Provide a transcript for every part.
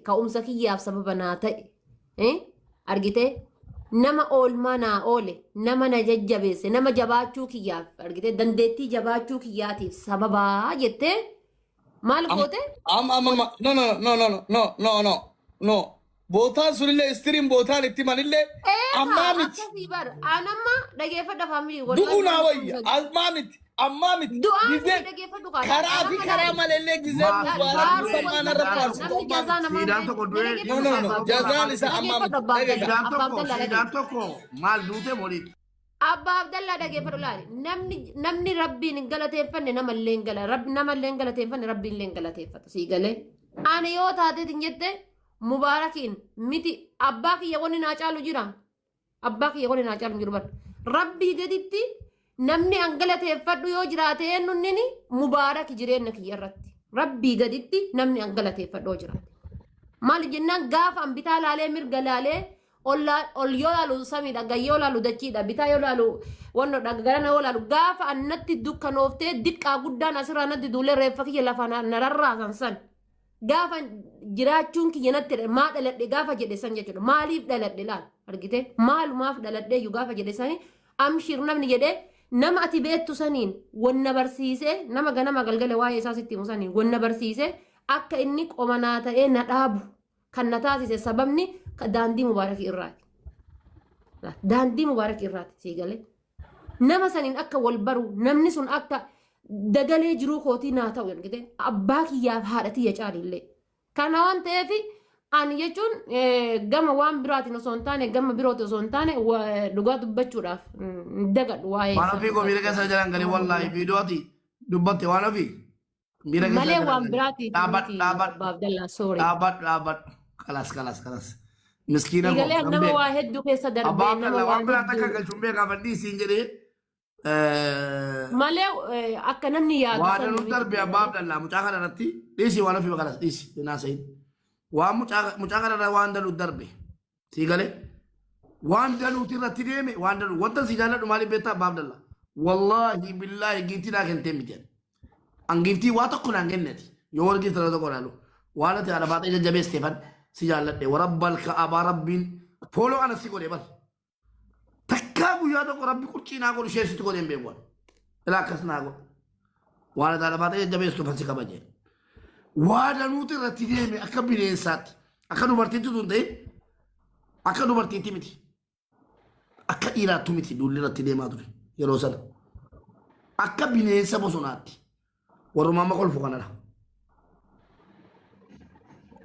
ka'umsa kiyyaaf sababa naa ta'e argite nama oolmaa naa oole nama na jajjabeesse nama jabaachuu kiyyaaf argite dandeettii jabaachuu kiyyaatiif sababaa jettee maal goote? No. Botaan sunillee istiriin botaan itti manillee ammaa miti. Akkasii bara anamma dhageeffadha faamilii Du'uu naa wayya ammaa miti. Ammaa miti. Du'aa dhageeffadhu qaba. Karaa fi karaa malillee gizee mubaaraan samaan irra faarsu. Siidaan tokko du'ee. No. Jazaan isa ammaa miti. Siidaan tokko maal duute moliiti. Abbaa Abdallaa dhageeffadhu laali. Namni rabbiin hin galateeffanne namallee hin gala. Namallee hin galateeffanne rabbiin illee hin galateeffatu. Sii galee. Ani yoo taateetiin jette mubaarakiin miti abbaa kiyya wanni naa caalu jira. Abbaa kiyya wanni naa caalu jiru bara. Rabbii gaditti namni an galateeffadhu yoo jiraate eenyunnini mubaarak jireenya kiyya irratti. Rabbii gaditti namni an galateeffadhu yoo jiraate. Maal jennaan gaafa an bitaa laalee mirga laalee ol yoo laalu samiidha gayya yoo laalu dachiidha bitaa yoo laalu wanno garana yoo laalu gaafa an natti dukkanooftee diqqaa guddaan asirraa natti duulee reeffa kiyya lafa nararraasan san. Gaafa jiraachuun kiyya natti maa dhaladhe gaafa jedhe san jechuudha. Maaliif dhaladhe laal argite maalumaaf dhaladhe iyyuu gaafa jedhe sani amshir namni jedhe nama ati beektu saniin wanna barsiisee nama ganama galgala waa'ee isaa sitti himu saniin wanna barsiisee akka inni qomanaa ta'ee na dhaabu kan na taasise sababni daandii mubaarakii irraati. Daandii mubaarakii irraati sii galee nama saniin akka wal baru namni sun akka dagalee jiruu kootii naa ta'u argite abbaa kiyyaaf haadha tiyya caalillee kana waan ta'eef ani jechuun gama waan biraatiin osoo hin taane gama birooti osoo hin taane dhugaa dubbachuudhaaf dagadhu waa'ee waan ofii koo miira keessa jiran galee wallaahi viidiyooti dubbatte waan ofii miira keessa malee waan biraatiin dhaabbadhu kalas miskiina koo galee nama waa hedduu keessa darbee nama waan biraa takka galchuun beekaa fadhii siin jedhee malee akka namni yaadu waan nu darbe abbaa Abdallaa mucaa kana irratti dhiisii waan ofii makalas dhiisi naa sayin waan mucaa kana irra waan danuu darbe sii galee waan danuuti irratti deeme waan danuu wanta si jaalladhu maaliif beektaa abbaa Abdallaa wallaahi billaahi giiftii naa kentee miti an giiftii waa tokko naan kenneeti yoo wargi tana tokko laalu waan ati haadha baatee jajjabeesteefan si jaalladhe warabbal ka'abaa rabbiin pooloo ana si godhe bal takkaa guyyaa tokko rabbi qurcii naa godhu sheessitti godheen beekuwan ilaa akkas naa godhu waan ati haadha baatee jajjabeestuufan si kabajee waa danuuti irratti deeme akka bineensaatti akka dubartiitti tun ta'e akka dubartiitti miti akka dhiiraattu miti duulli irratti deemaa ture yeroo sana akka bineensa bosonaatti warrumaama kolfu kanadha.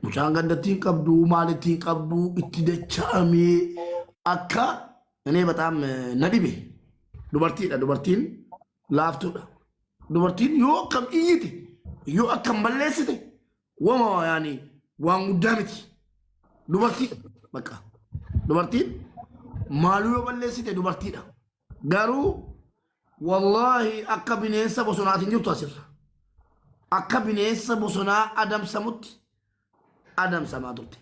Mucaan gandattiin qabdu maalittiin qabdu itti dacha'amee akka inni bataam na dhibe dubartiidha dubartiin laaftuudha dubartiin yoo akkam iyyite yoo akkam balleessite wama yaani waan guddaa miti dubartii bakka dubartiin maaluu yoo balleessite dubartiidha garuu wallaahi akka bineensa bosonaatiin jirtu asirra akka bineensa bosonaa adamsamutti adamsamaa turte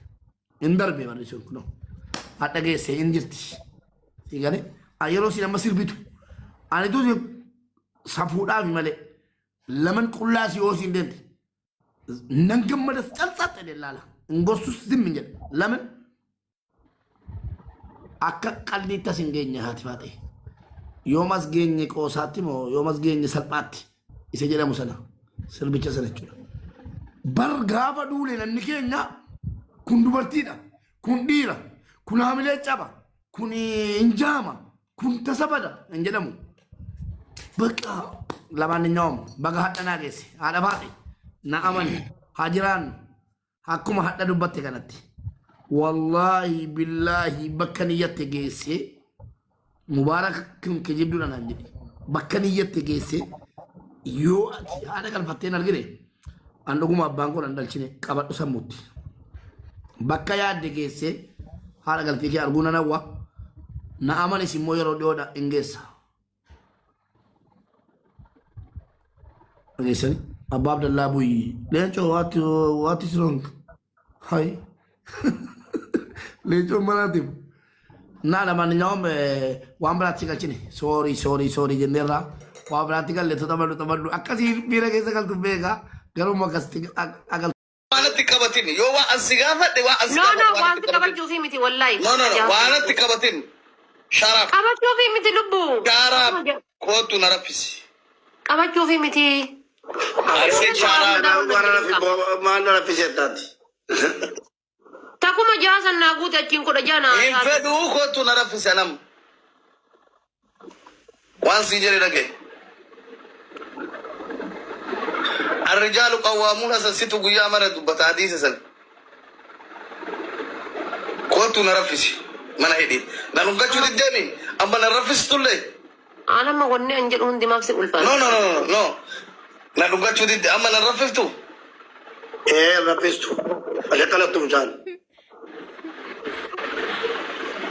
hin darbe barri sun kunoo hadha geesse hin jirti si galee yeroo si nama sirbitu ani tu safuudhaaf malee laman qullaas yoo siin deemte nan gammada calxaxxe laala hin gorsus zimmi jedhe laman akka qalliitti as hin geenye haati faate yoomas geenye qoosaatti moo yoomas geenye salphaatti isa jedhamu sana sirbicha sana jechuudha. Bar gaafa duule namni keenya kun dubartiidha kun dhiira kun hamilee caba kun injaama kun tasabada hin jedhamu bakka lamaan nyaam baga hadha naa geesse haadha baadhe na amani haa jiraannu akkuma hadha dubbatte kanatti wallaahi billaahi bakka niyyatte geesse mubaarak kun kijibduudha naan jedhe bakka niyyatte geesse yoo ati haadha galfatteen argine an dhuguma abbaan kun an dhalchine qabadhu sammuutti bakka yaadde geesse haadha galfii kee arguu nan hawwa na amanis immoo yeroo dhiyoodha hin geessa dhageessani abbaa Abdallaa buyyi leencoo what is wrong hi leencoo manaatiif naa lamaan waan biraatti galchine sorry jenneerraa waan biraatti galle taphallu akkasii miira keessa galtu beekaa garuu akkasitti agal. Maalatti qabate qabatin yoo waan as gaafadhe waan as No, waan qabachuu fi miti wallahi. No, waan atti qabatin sharaf Qabachuu fi miti lubbu. sharaf kootu na raffisi Qabachuu fi miti. arsee sharaf Maal raffisee taati? Takuma jaasan naa guute achiin kudha jaana. hin fedhuu kootu na raffisi anam waan si jedhe dhage الرجال قوامون سنسيتو قيا مرة دبتا حديث سن كنت نرفسي من هيدي نانو قجو ديمي أما نرفس تولي أنا ما قلني أنجل هون دماغ سي ألفان. No نانو قجو دي أما نرفستو إيه رفستو أجل طلبتو مجال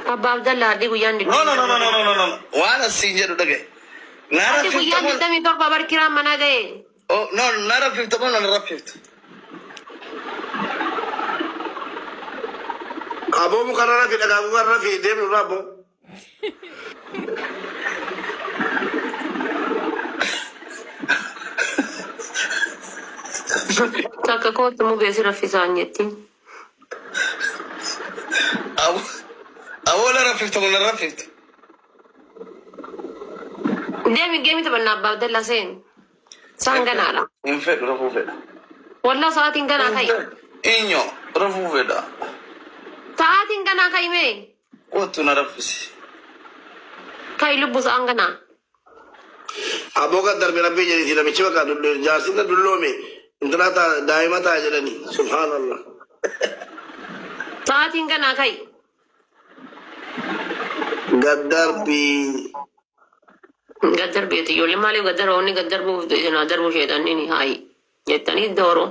أبا عبد الله دي قيان دي. No وانا سينجر دقي دي قيان دي دمي دور بابر كرام منا گئے. Oh no نرفستو ما نرفستو Aboo mukarra rafi dhagaa mukarra rafi deemnu raaboo. Takka kootu mu beesi raffisaan jetti. أبو لا رفستو ما نرفستو Deemi geemi taphanna Abbaa Abdallaa seen. Saan ganaadha. hin fedhu rafuu fedha Wallah sa'aatiin ganaa ka'i. inyo rafuu fedha Sa'aatiin ganaa ka'i mee? kootu na raffisi Ka'i lubbu sa'aan ganaa. Aboo kan darbe rabbii jedhiti namichi bakka jaarsinna dulloome intala daa'ima ta'a jedhani subhaanallah. Sa'aatiin ganaa ka'i. Gaddarbii. Gaddar beeti ijoollee maaliif gaddar hoonni gaddar buufuu sheexanni haayi jettanii dooro.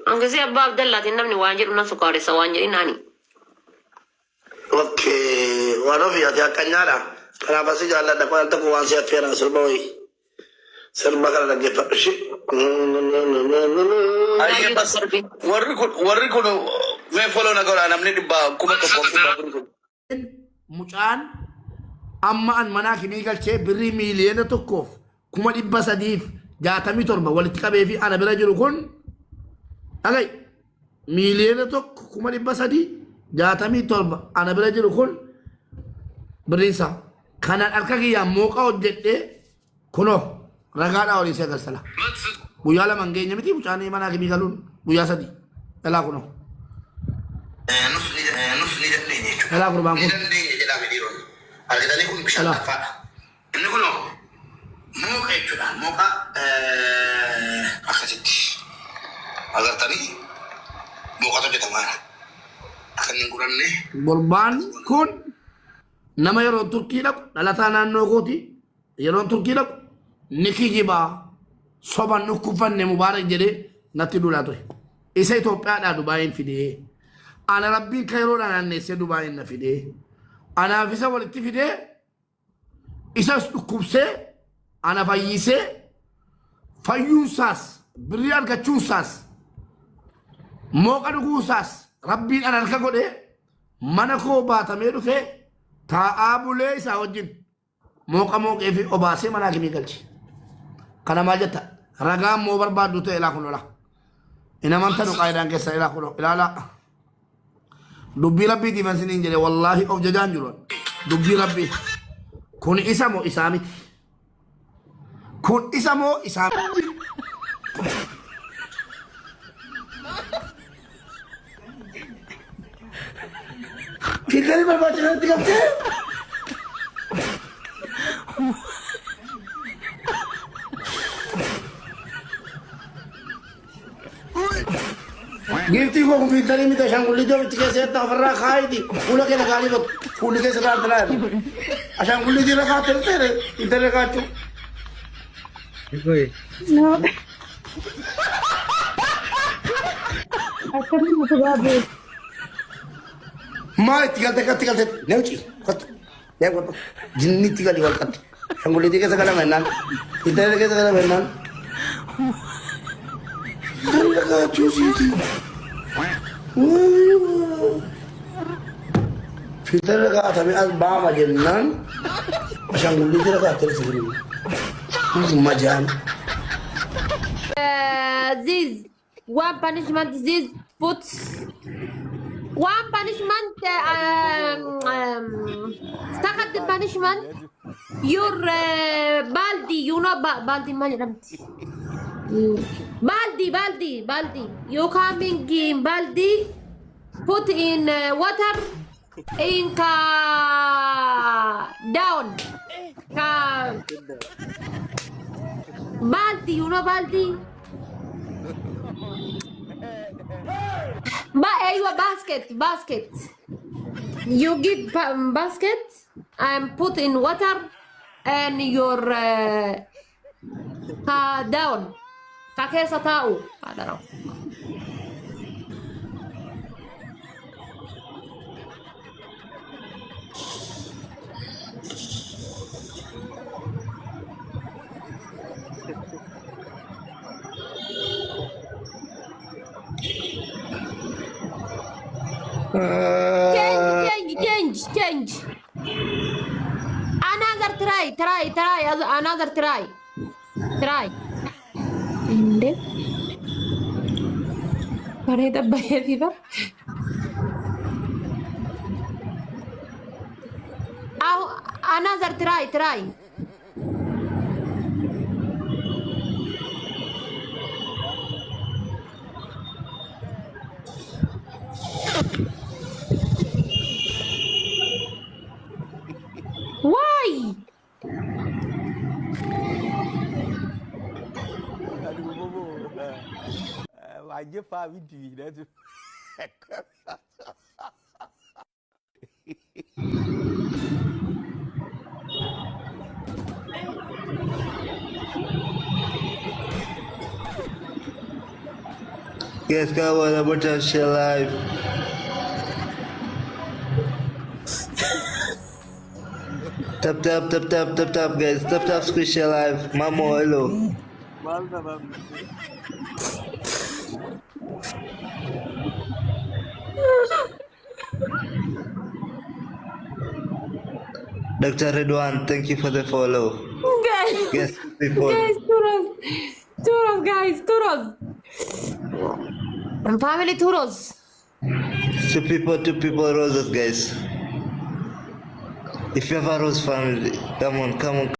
Angisee Abbaa Abdallaatiin namni waan jedhu na sukaaressa waan jedhin naani. Okay waan ofii ati akkanyaadha. Kanaaf asii jaalladha kun alta kun waan si affeeran sirba wayii. Sirba kana dhaggeeffadhu shi. warri kun mee foloo na godhaa namni dhibbaa kuma tokko Mucaan amma an manaa kimii galchee birrii miiliyoona tokkoof 367 walitti qabee fi ana bira jiru kun dhagay miiliyoona tokko 367 ana bira jiru kun birriinsa kanaan harka kiyyaan mooqa hojjedhee kunoo ragaadhaa olii si agarsala guyyaa lama hin geenye miti mucaan manaa kimii galuun guyyaa 3 dhalaa kunoo dhalaa kurbaan kun Argitanii kun bishaan lafaadha. Inni kun mooqa jechuudha. Mooqa akkasitti. Agartanii mooqatu hojjetamaa. Akka inni hin guranne. Borbaan kun nama yeroo Turkii dhaqu dhalataa naannoo kooti yeroo Turkii dhaqu ni kijibaa soban dhukkufanne mubaarak jedhee natti duulaa ture. Isa Itoophiyaadhaa Dubaayin fidee. Ana rabbiin Kayroodhaa naanneessee Dubaayin na fidee. Anaaf isa walitti fidee isas dhukkubsee ana fayyisee fayyuunsaas birrii argachuunsaas mooqa dhuguunsaas rabbiin ana harka godhee mana koo baatamee dhufee taa'aa bulee isaa wajjin mooqa mooqee fi obaasee manaa kimii galche. Kana maal jetta ragaan moo barbaaddu ta'e ilaa kun lola. Inamanta nu qaayidaan keessa ilaa kun ilaalaa. Dubbii rabbii diimansiniin jedhe wallaahi of jajaan jiru dubbii rabbii kun isa moo isaa miti kun isa moo isaa Fikirri barbaachisanatti galtee Giftii koo kompiitarii miti ashaangulliitii ofitti keessatti ofirraa kaayiti fuula keenya gaarii tokko fuulli keessa gaarii talaa jiru. Ashaangulliitii irra kaatee ta'e intaree kaachuu. Maal itti galte katti galte neemci kottu neem kottu jinni itti gali wal qatte ashaangulliitii keessa galama jennaan intaree keessa galama jennaan. Intaree kaachuu siitii. Filter kami albama jennan ashaangulliitii irra kaatee jiru. Majan. Ziz, one punishment Ziz put one punishment. Second punishment. Your baldi, you know baldi man. Baldi. You coming in baldi. Put in water. In down. Baldi, you know baldi. Basket. You give basket and put in water and your down. Kakesa tahu. I don't know. Change. Another try. Another try. Inde. Pareda baye viva. Another try. Why? Aduh, bobo. Wajib Pak Widi dah tu. Guys, kawan, about to share live. Tap, guys. Tap, squish share live. Mamo, hello. Dr. Ridwan, thank you for the follow. Yes, people. Turos. Family Turos. Two people roses, guys. If you have a rose family, come on.